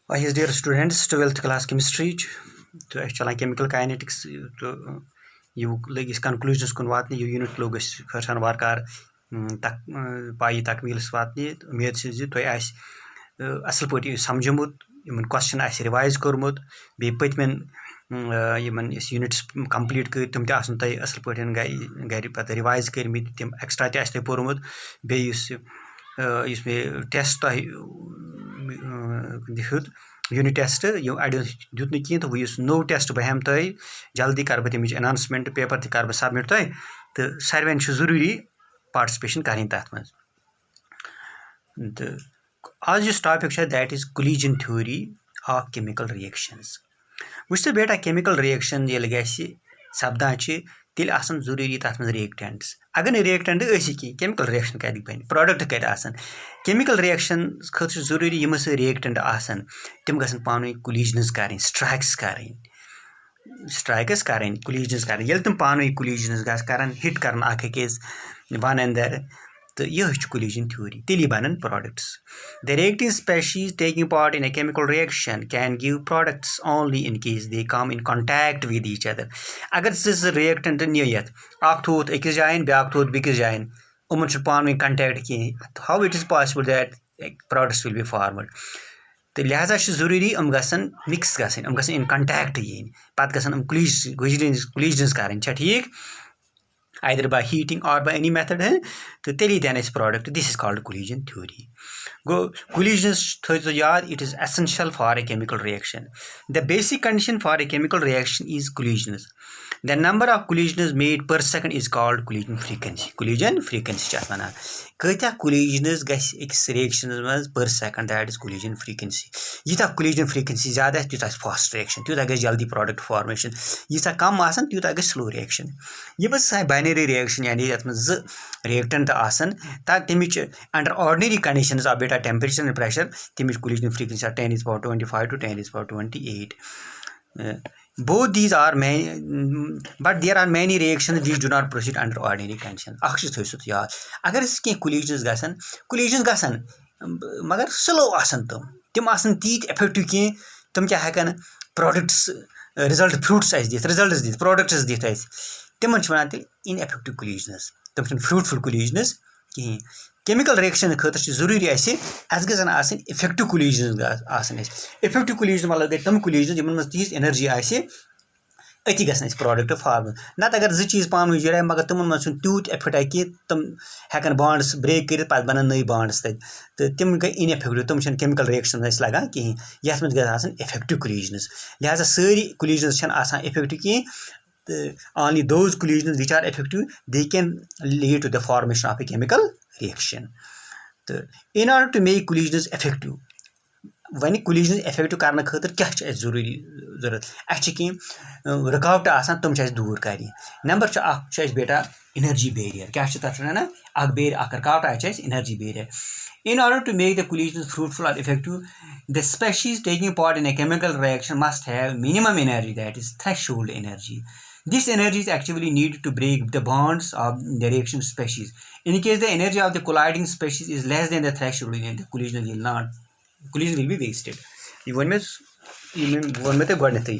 His dear students, 12th class chemistry तो अस चलान chemical kinetics तो you लग इस conclusions कुन वातने यू यूनिट लोग अस खरसान वारकार तक पाई तकमीलस वातने उम्मीद छ ज तोय आस असल पटी समझमुत यमन क्वेश्चन आस रिवाइज कोरमुत बे पतमेन यमन इस यूनिट्स कंप्लीट कर तम त आसन तय असल पटन गर पत रिवाइज करमित तम एक्स्ट्रा त आस तय पोरमुत बे युस मे टेस्ट तय दिहुत यूनिट टेस्ट यो अड़ो दुत न कहीं तो वो नो टेस्ट बह हम तय जल्दी कर बह तमिच अनाउंसमेंट पेपर त कर सबमिट तय तो सारवेन जरूरी पार्टिसिपेशन करें तथ मज तो आज इस topic that is collision theory of chemical reactions which बेटा केमिकल रिएक्शन ये गि सपदान तेल आसन जरूरी तथ मज रिएक्टेंट्स अगर न रिएक्टेंट केमिकल रिएक्शन कत बन प्रोडक्ट कत केमिकल रिएक्शन खतर जरूरी यम रिएक्टेंट आसन तम गसन पानी कोलिजन्स करें स्ट्राइक्स करें कोलिजन्स करें ये तम पानी कोलिजन्स कर हिट कर अकिस वन अंदर तो यह कोलिजन थ्योरी तेली बनन products the reacting species taking part in A chemical reaction can give products only in case they come in contact with each other अगर रिएक्टेंट नियत थोत अकिस जायन ब्या थोत बिकिस जायन उमन पानी कंटैक्ट कह how it is possible that products will be formed तो लिहाजा जरूरी गसन मिक्स गसन इन कंटैक्ट यन पत गसन कोलिजन्स करें ठीक either by heating or by any method है तो तेली देन इस product this is called collision theory गो कोलिजन्स थो याद it is essential for a chemical reaction the basic condition for a chemical reaction is collisions the number of collisions made per second is called collision frequency वन कत्या collisions गस reaction मज per second that is collision frequency यीता collision frequency ज्यादा तूत fast reaction तूत गस जल्दी product formation यीता कम आसन तूत गस स्लो रिएक्शन यह बाइनरी रिएक्शन यानी ये जो रिएक्टेंट तमिच अंडर ऑर्डिनरी कंडीशंस ऑफ बेटा टेम्परेचर एंड प्रेशर तमिच collision frequency 10⁻25 to 10⁻28 both these are but there are many reactions which do not proceed under ordinary conditions थो याद अगर कह कोलिजन्स गसन मगर स्लो तम तीत इफेक्टिव कह तम क्या हेकन प्रोडक्ट्स रिजल्ट फ्रूट्स रिजल्ट्स दित प्रोडक्ट्स दित तमन वन तेल इनएफेक्टिव कोलिजन्स तम फ्रूटफुल कोलिजन्स कहें केमिकल रिएक्शन खतर जरूरी अस गसन इफेक्टिव कोलिजन्स इफेक्टिव कोलिजन मतलब गई तम कोलिजन यमन मज तीज एनर्जी अति गसन प्रोडक्ट फॉर्म नत अगर चीज पान जुड़े मगर तमन मज तूत इफेक्ट कि तम हेकन बॉन्ड्स ब्रेक कर पत बनन नई बॉन्ड्स तो तम गई इनएफेक्टिव तम केमिकल रिएक्शन लगान कहें ये मज गए इफेक्टिव कोलिजन्स लिहाजा सारी कोलिजन्स इफेक्टिव कहें only those collisions which are effective they can lead to the formation of a chemical reaction तो in order to make collisions effective one collisions effective करने खतर क्या जरूरी जरूरत कह रुकावट आसान तम दूर कर नंबर बेटा एनर्जी बैरियर क्या वन रुकावट energy barrier in order to make the collisions fruitful or effective the species taking part in a chemical reaction must have minimum energy that is threshold energy. This energy is actually needed to break the bonds of the reaction species. In case the energy of the colliding species is less than the threshold, the collision will be wasted. You want me to go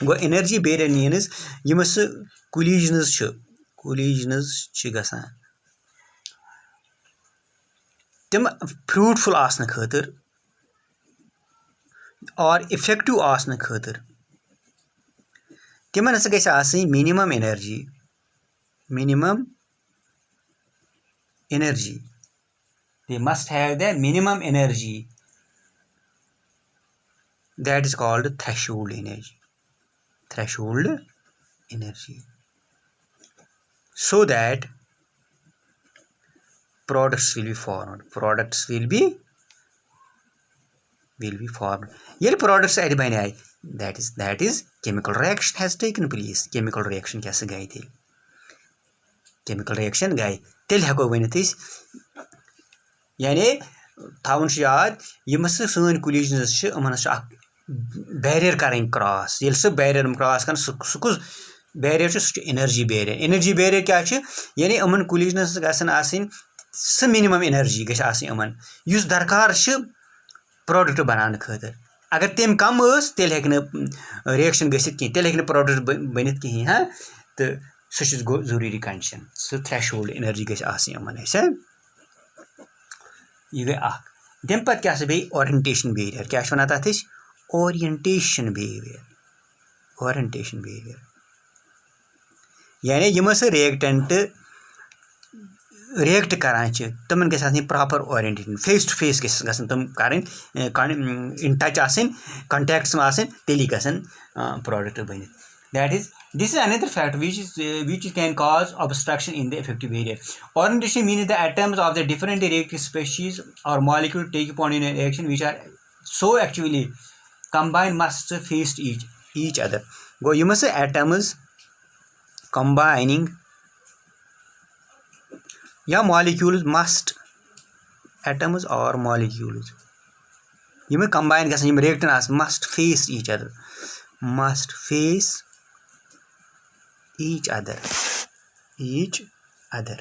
go energy barrier means you must collisions gasan तम fruitful आसन खतर और effective आसन खतर तमन हसा गई minimum energy they must have the minimum energy that is called threshold energy so that products will be formed ये products बन आए that is chemical reaction has taken place chemical reaction क्या गई तेल chemical reaction गई तेल हेको वनित यानी थवन याद यम सन कोलिजन्स बैरियर करें क्रॉस ये बैरियर क्रॉस कर सह बैरियर एनर्जी बैरियर क्या यानी यमन कोलिजन्स गसन मिनिमम एनर्जी गमन दरकार प्रोडक्ट बनाने खतर अगर तम कम तेल हेक रिएक्शन गसित कहीं तेल हेक प्रोडक्ट बनित कहीं हाँ तो सह गो जरूरी कंडीशन सह थ्रेशोल्ड एनर्जी गई आमन यह गई तम पे क्या बे ओरिएंटेशन बिहेवियर क्या वन तथ ओरिएंटेशन बिहेवियर ओरिएंटेशन बिहेवियर यानी यम रिएक्टेंट रिएक्ट करान तमन गि proper orientation face to face गसन तम कर इन टच कंटैक्ट्स में आसन तेली गसन प्रोडक्ट बनित that is this is another fact which can cause obstruction in the effective area. Orientation means the atoms of the different reactive species or molecule take part in an reaction which are so actually combined must face each other. Go you must say atoms combining या molecules must atoms or molecules यम combine गसन यम reactant आस must face each other must face each other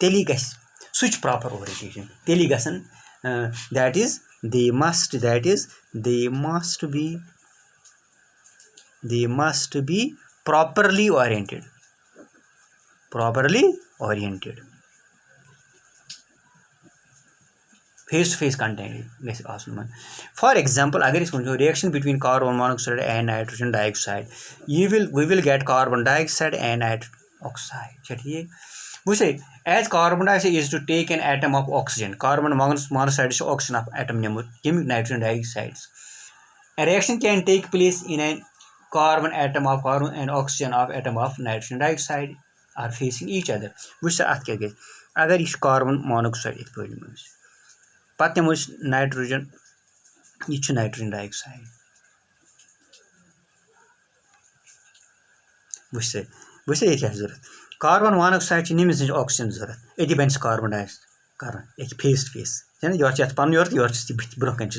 teli gas switch proper orientation teli gasan that is they must be properly oriented face to face contact. For example, अगर इस reaction between carbon monoxide and nitrogen dioxide, we will get carbon dioxide and nitrogen oxide. चलिए, we say as carbon dioxide is to take an atom of oxygen, carbon monoxide is oxygen of atom nitrogen dioxide. A reaction can take place in a carbon atom of carbon and oxygen of atom of nitrogen dioxide are facing each other. We say at क्या गए? अगर इस carbon monoxide एक point पत्ते nitrogen यह nitrogen dioxide वो ये जरूरत कार्बन मोनोक्साइड नमिस नश ऑक्सीजन जरूरत ये बन कार्बन डाइऑक्साइड कर फेस टू फेस ये पन योर ब्रोह कन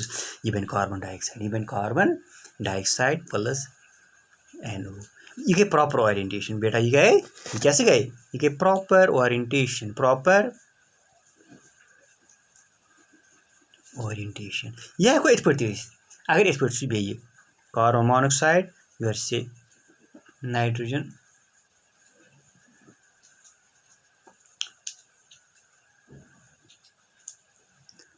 यह बन कार्बन डाइऑक्साइड यह बन कार्बन डाइऑक्साइड प्लस NO यह गई प्रॉपर ओरिएंटेशन बेटा यह कैसे गई यह गई प्रॉपर ओरिएंटेशन यह हेको इत पे अगर इत पे बे कार्बन मोनोक्साइड यह से nitrogen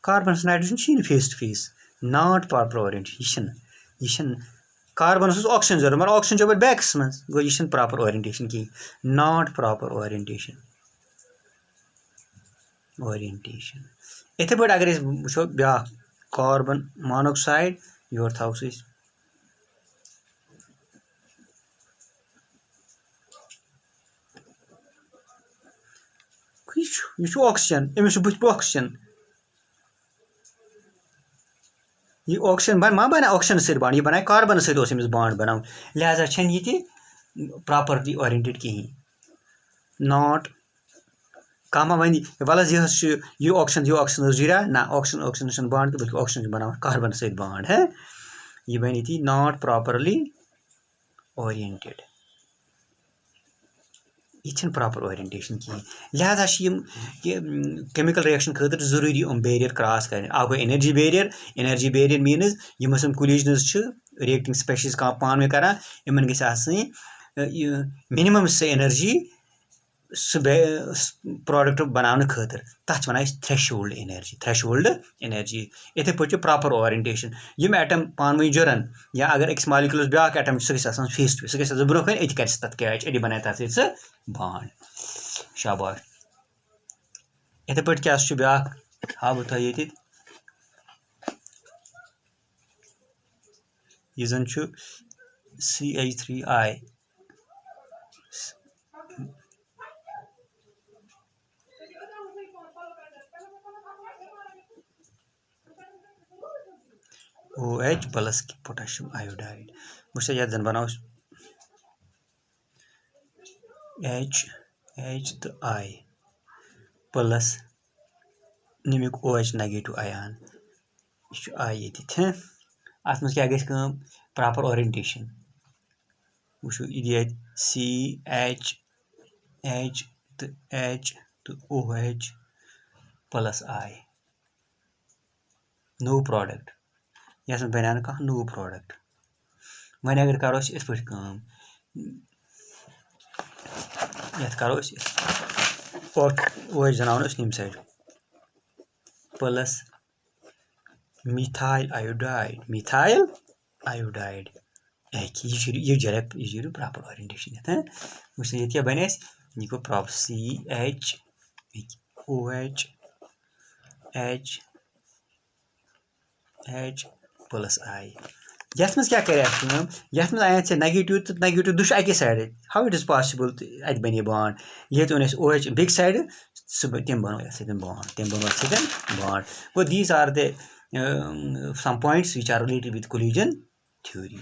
carbon nitrogen face to face not proper orientation यह कार्बन ऑक्सीजन जरूरत मगर ऑक्सीजन पे बैक्स मज गो यह प्रॉपर ओरिएंटेशन की नॉट प्रॉपर ओरिएंटेशन इथे पे अगर वो ब्या कार्बन मोनोक्साइड योर थो यह ऑक्सीजन अमिस बुथ ऑक्सीजन यह ऑक्सीजन मा बना ऑक्सीजन सत बॉन्ड यह बना कार्बन सत बॉन्ड बनाऊन लिहाजा यह प्रॉपरली ओरिएंटेड कहीं नॉट कह वन वल यह ऑक्सीजन जुड़ा ना ऑक्सीजन बॉन्ड तो बल्कि ऑक्सीजन बना कार्बन सत बॉन्ड है यह बन ये नॉट प्रॉपरली ओरिएंटेड यह प्रॉपर ओरिएंटेशन कहीं लिहाजा केमिकल रिएक्शन खतर जरूरी बैरियर क्रॉस कर गो एनर्जी बैरियर मीनस यम कोलिजनस रिएक्टिंग स्पेशीज पान में करान इन गई मिनिमम से एनर्जी प्रोडक्ट बनाने खतर तथ वन थ्रेशोल्ड एनर्जी इथे पे प्रॉपर ओरिएंटेशन यम एटम पान वन जुरन या अगर अक्स मालिक्यूलस ब्या एटम सह फेस टू फेस सह ब्रोह कन कर तथ कैच ये बना तथ सह बॉन्ड शाबाश इथे पे क्या ब्या हाव थो ये जन CH3I OH plus potassium iodide मुझसे यह जन बनाओ H तो I प्लस नमिक OH नेगेटिव आयान यह I ये अत क्या गई प्रॉपर ओरिएंटेशन वो ये CH H तो OH plus I no product yes में बना कह नो प्रोडक्ट वन अगर करो इस पे काम यथ करो वो जनावन यम साइड प्लस मिथाइल आयोडाइड ये डायरेक्ट ये प्रॉपर ओरिएंटेशन ये क्या बने ये गो proper CH H plus I यथ मज क्या कर यथ मज आया नेगेटिव तो नेगेटिव दुश अके side how it is possible अत बने बॉन्ड ये तो OH बिग साइड तम बनो बॉन्ड तम बनो bond go these are the some points which are related with collision theory.